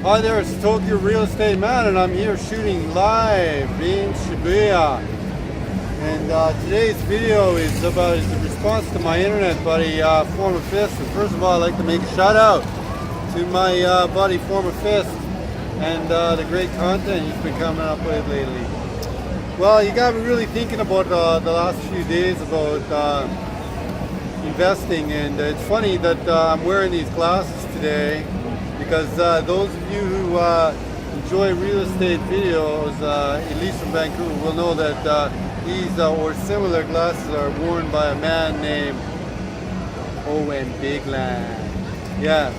Hi there, it's Tokyo Real Estate Man, and I'm here shooting live in Shibuya. And today's video is about the response to my internet buddy, Former Fist. And first of all, I'd like to make a shout out to my buddy, Former Fist, and the great content he's been coming up with lately. Well, you got me really thinking about the last few days about investing, and it's funny that I'm wearing these glasses today because those of you who enjoy real estate videos, at least from Vancouver, will know that these or similar glasses are worn by a man named Owen Bigland. Yeah,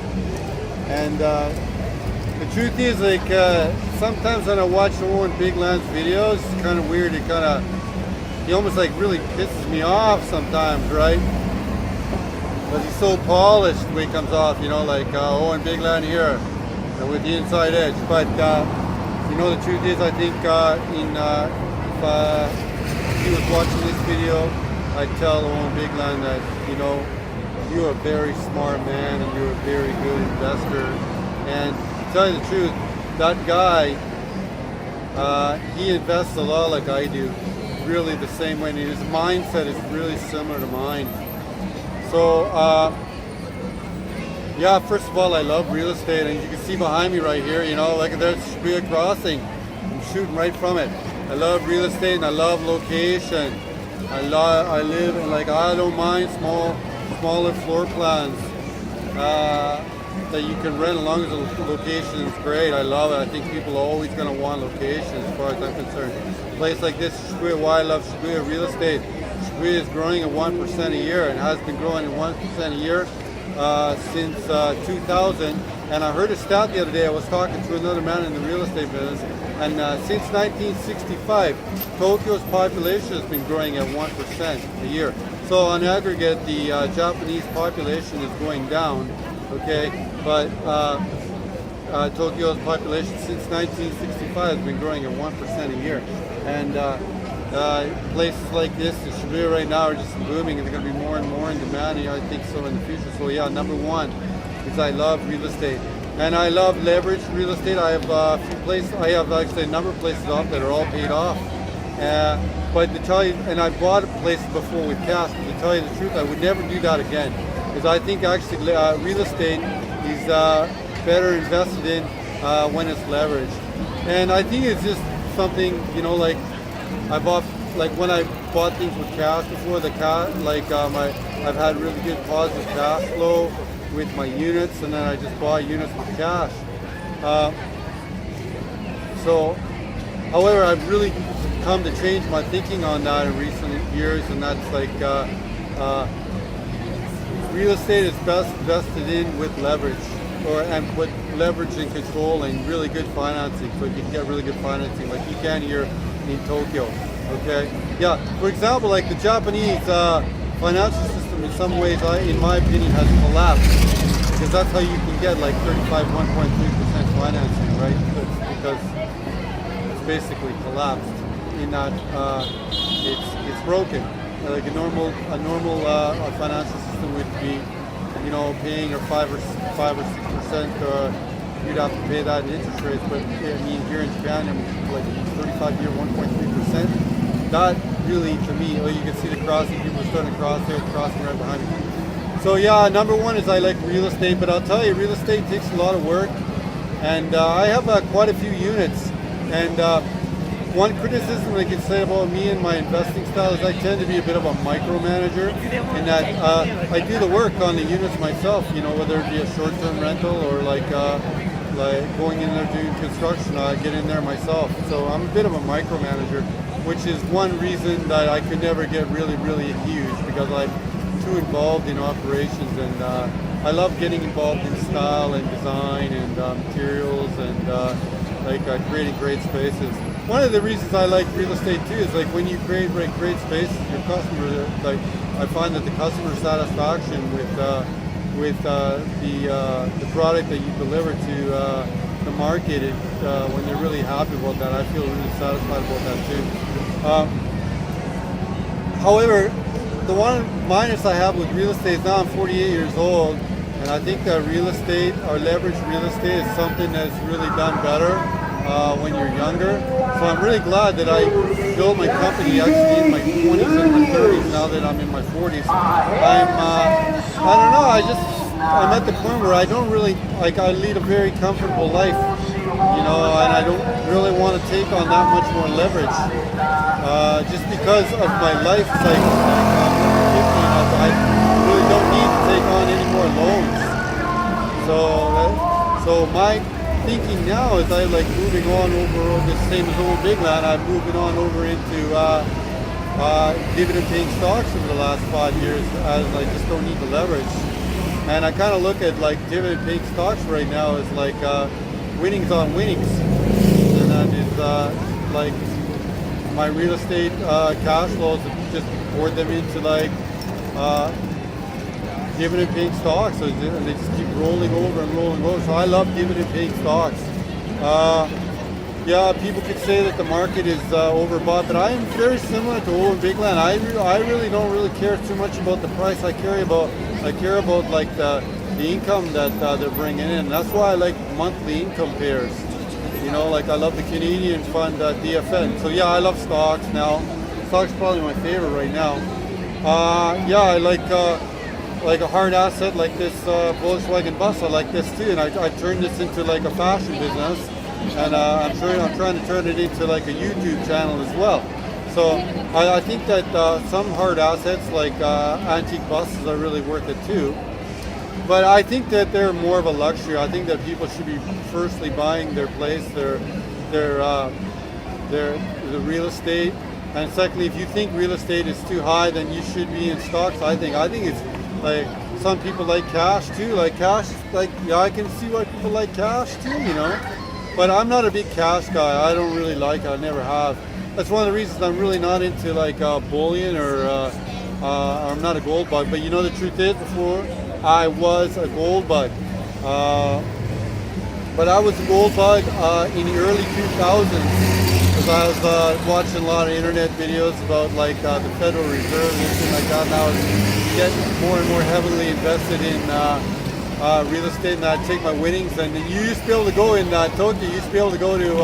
and the truth is, like, sometimes when I watch Owen Bigland's videos, it's kind of weird. He almost like really pisses me off sometimes, right? But he's so polished when he comes off, you know, like Owen Bigland here with the inside edge. But you know, the truth is, I think if he was watching this video, I'd tell Owen Bigland that, you know, you're a very smart man and you're a very good investor. And to tell you the truth, that guy, he invests a lot like I do, really the same way. And his mindset is really similar to mine. So, yeah, first of all, I love real estate, and you can see behind me right here, you know, like there's Shibuya Crossing. I'm shooting right from it. I love real estate and I love location. I live in, like, I don't mind smaller floor plans that you can rent as long as the location is great. I love it. I think people are always going to want location as far as I'm concerned. A place like this, Shibuya, why I love Shibuya real estate. Shibuya is growing at 1% a year and has been growing at 1% a year since 2000. And I heard a stat the other day. I was talking to another man in the real estate business, and since 1965, Tokyo's population has been growing at 1% a year. So on aggregate, the Japanese population is going down, okay? But Tokyo's population since 1965 has been growing at 1% a year. And places like this in Shibuya right now are just booming, and they're going to be more and more in demand, and I think so in the future. So yeah, number one is I love real estate, and I love leveraged real estate. I have a few places, I have actually a number of places off that are all paid off. But to tell you, and I bought places before with cash, but to tell you the truth, I would never do that again, because I think actually real estate is better invested in when it's leveraged. And I think it's just something, you know, like like when I bought things with cash before, I've had really good positive cash flow with my units, and then I just bought units with cash. However, I've really come to change my thinking on that in recent years, and that's like real estate is best invested in with leverage, and with leverage and control and really good financing, so you can get really good financing like you can here in Tokyo. Okay, yeah. For example, like the Japanese financial system, in some ways, in my opinion, has collapsed, because that's how you can get like 1.3% financing, right? Because it's basically collapsed in that it's broken. Like a normal financial system would be, you know, paying 5 or 6%. You'd have to pay that in interest rates, but I mean here in Japan, I mean, like 35-year 1.3%. That really, to me, you can see the crossing. People are starting to cross there, crossing right behind me. So yeah, number one is I like real estate, but I'll tell you, real estate takes a lot of work, and I have quite a few units. And one criticism I can say about me and my investing style is I tend to be a bit of a micromanager, in that I do the work on the units myself. You know, whether it be a short-term rental or like going in there doing construction, I get in there myself. So I'm a bit of a micromanager, which is one reason that I could never get really, really huge, because I'm too involved in operations, and I love getting involved in style and design and materials and creating great spaces. One of the reasons I like real estate too is like when you create great spaces, your customer, like I find that the customer satisfaction with the product that you deliver to the market, when they're really happy about that, I feel really satisfied about that too. However, the one minus I have with real estate is now I'm 48 years old, And I think that real estate, or leveraged real estate, is something that's really done better when you're younger. So I'm really glad that I built my company actually in my 20s and my 30s. Now that I'm in my 40s, I don't know. I'm at the point where I don't really like. I lead a very comfortable life, you know, and I don't really want to take on that much more leverage, just because of my life cycle. Like, I'm 50, I really don't need to take on any more loans. So my thinking now is I like moving on over the same as old Big Land. I'm moving on over into dividend-paying stocks over the last 5 years, as I just don't need the leverage. And I kind of look at like dividend-paying stocks right now as like winnings on winnings, and that is like my real estate cash flows, just poured them into like dividend-paying stocks, so they just keep rolling over and rolling over. So I love dividend-paying stocks. Yeah, people could say that the market is overbought, but I am very similar to old Big Land. I really don't really care too much about the price. I care about like the income that they're bringing in. That's why I like monthly income pairs. You know, like I love the Canadian fund DFN. So yeah, I love stocks now. Stocks probably my favorite right now. Yeah, I like a hard asset like this Volkswagen bus. I like this too, and I turned this into like a fashion business, and I'm trying to turn it into like a YouTube channel as well. So I think that some hard assets like antique buses are really worth it too. But I think that they're more of a luxury. I think that people should be firstly buying their place, their real estate, and secondly, if you think real estate is too high, then you should be in stocks. I think it's like some people like cash too. Like cash, like yeah, I can see why people like cash too, you know. But I'm not a big cash guy. I don't really like it. I never have. That's one of the reasons I'm really not into like bullion or I'm not a gold bug. But you know the truth is, before I was a gold bug. But I was a gold bug in the early 2000s because I was watching a lot of internet videos about like the Federal Reserve and everything like that. And I was getting more and more heavily invested in real estate, and I'd take my winnings. And you used to be able to go in Tokyo. You used to be able to go to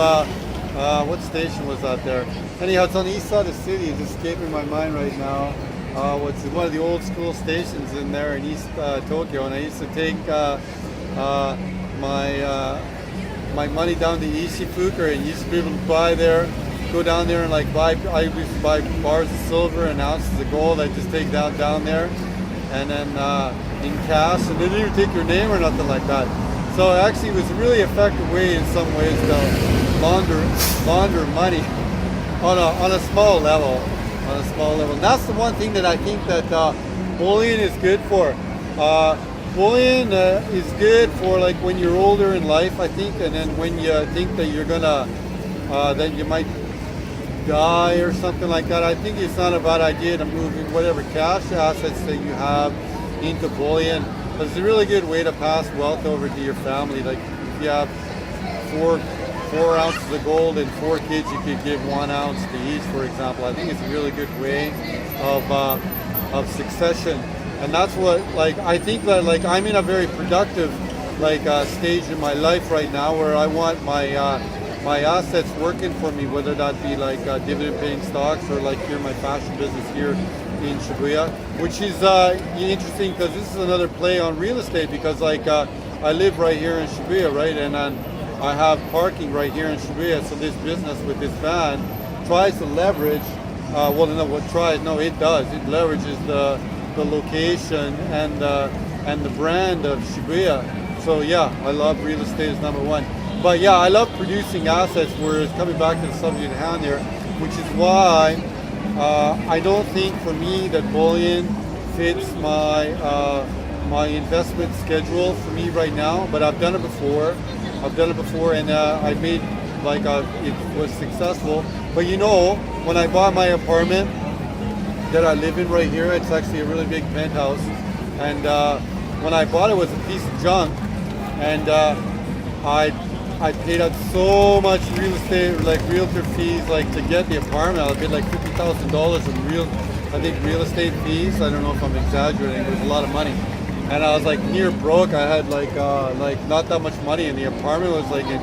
what station was that there? Anyhow, it's on the east side of the city. It's escaping my mind right now. What's one of the old school stations in there in East Tokyo, and I used to take my money down to Ishifuku, and used to be able to buy there, go down there and like buy. I used to buy bars of silver and ounces of gold. I just take down there, and then in cash, and they didn't even take your name or nothing like that. So actually, it was a really effective way in some ways to launder money on a small level. On a small level. And that's the one thing that I think that bullion is good for. Bullion is good for like when you're older in life, I think, and then when you think that you're gonna, that you might die or something like that. I think it's not a bad idea to move whatever cash assets that you have into bullion. It's a really good way to pass wealth over to your family. Like if you have four ounces of gold and 4 kids, you could give 1 ounce to each, for example. I think it's a really good way of succession, and that's what like I think that like I'm in a very productive like stage in my life right now where I want my my assets working for me, whether that be like dividend-paying stocks or like here my fashion business here in Shibuya, which is interesting because this is another play on real estate because like I live right here in Shibuya, right, and I have parking right here in Shibuya, so this business with this van tries to leverage, it does. It leverages the location and the brand of Shibuya. So yeah, I love real estate as number one. But yeah, I love producing assets, whereas coming back to the subject at hand here, which is why I don't think for me that bullion fits my my investment schedule for me right now, but I've done it before. And I made it was successful. But you know, when I bought my apartment that I live in right here, it's actually a really big penthouse. And when I bought it, it was a piece of junk, and I paid out so much real estate, like realtor fees, like to get the apartment. I paid like $50,000 in real estate fees. I don't know if I'm exaggerating. It was a lot of money. and I was like near broke. I had like not that much money, and the apartment was like in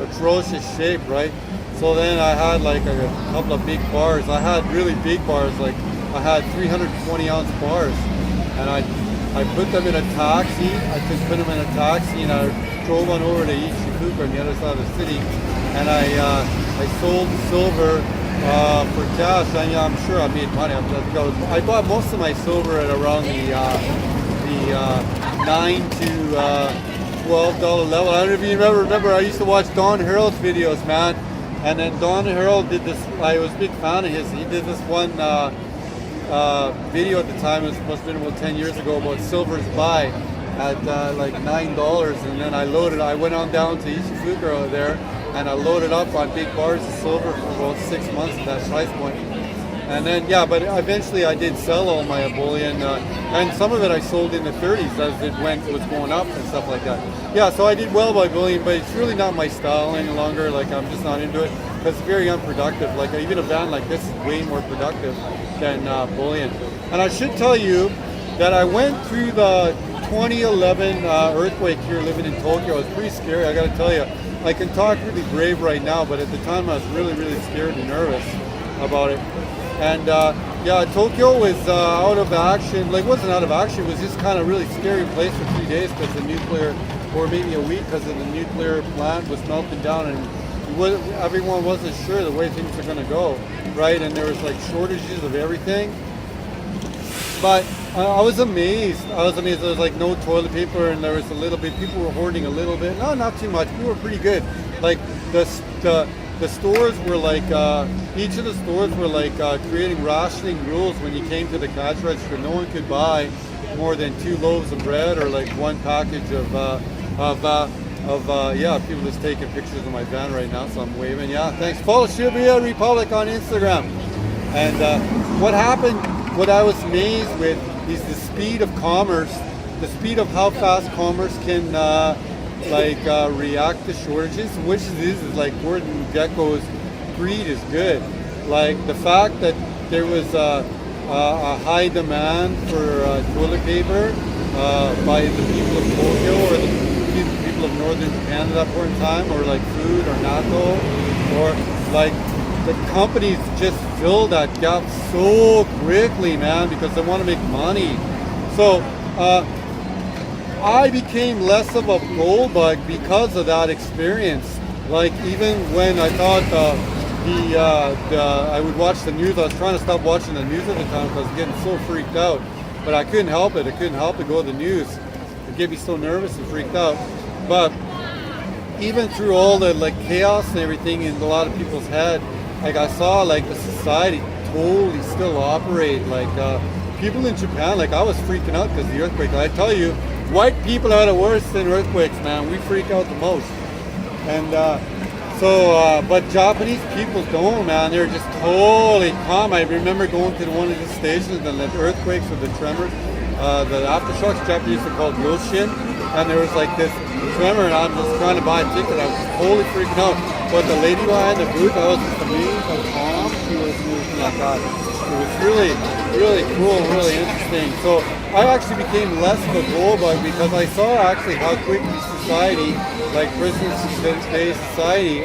atrocious shape, right? So then I had like a couple of big bars. I had really big bars, like I had 320-ounce bars, and I put them in a taxi. I just put them in a taxi, and I drove on over to Ichifuku on the other side of the city, and I sold silver for cash. And yeah, I'm sure I made money. I bought most of my silver at around the $9 to $12 level. I don't know if you remember. I used to watch Don Harold's videos, man. And then Don Harold did this. I was a big fan of his. He did this one video at the time. It must have been about 10 years ago about silver's buy at like $9. And then I went on down to Ichifuku over there, and I loaded up on big bars of silver for about 6 months at that price point. And then, yeah, but eventually I did sell all my bullion, and some of it I sold in the 30s as it was going up and stuff like that. Yeah, so I did well by bullion, but it's really not my style any longer. Like, I'm just not into it because it's very unproductive. Like, even a band like this is way more productive than bullion. And I should tell you that I went through the 2011 earthquake here living in Tokyo. It was pretty scary, I gotta tell you. I can talk really brave right now, but at the time I was really, really scared and nervous about it. And yeah, Tokyo was out of action. Like, wasn't out of action. It was just kind of really scary place for 3 days because the nuclear, or maybe a week because of the nuclear plant was melting down, and everyone wasn't sure the way things were going to go, right? And there was like shortages of everything. But I was amazed. There was like no toilet paper, and there was a little bit. People were hoarding a little bit. No, not too much. People were pretty good. Like the stores were like, each of the stores were like creating rationing rules when you came to the cash register. No one could buy more than 2 loaves of bread or like 1 package yeah, people just taking pictures of my van right now, so I'm waving. Yeah, thanks. Follow Shibuya Republic on Instagram. And what happened, what I was amazed with is the speed of commerce, the speed of how fast commerce can react to shortages, which is like Gordon Gekko's greed is good. Like the fact that there was a high demand for toilet paper by the people of Tokyo or the people of northern Japan at that point in time, or like food or natto, or like the companies just fill that gap so quickly, man, because they want to make money. So I became less of a gold bug because of that experience. Like, even when I thought I would watch the news, I was trying to stop watching the news at the time because I was getting so freaked out. But I couldn't help it. I couldn't help to go to the news. It get me so nervous and freaked out. But even through all the like chaos and everything in a lot of people's head, like I saw like the society totally still operate. Like people in Japan, like I was freaking out because of the earthquake. I tell you, white people are the worst in earthquakes, man. We freak out the most. And but Japanese people don't, man. They're just totally calm. I remember going to one of the stations and the earthquakes or the tremors, the aftershocks, Japanese are called Yoshin. And there was like this tremor, and I'm just trying to buy a ticket. I was totally freaking out. But the lady behind the booth, I was just amazed how calm she was moving like that. It was really, really cool, really interesting. So I actually became less of a gold bug because I saw actually how quickly society, like prison day society,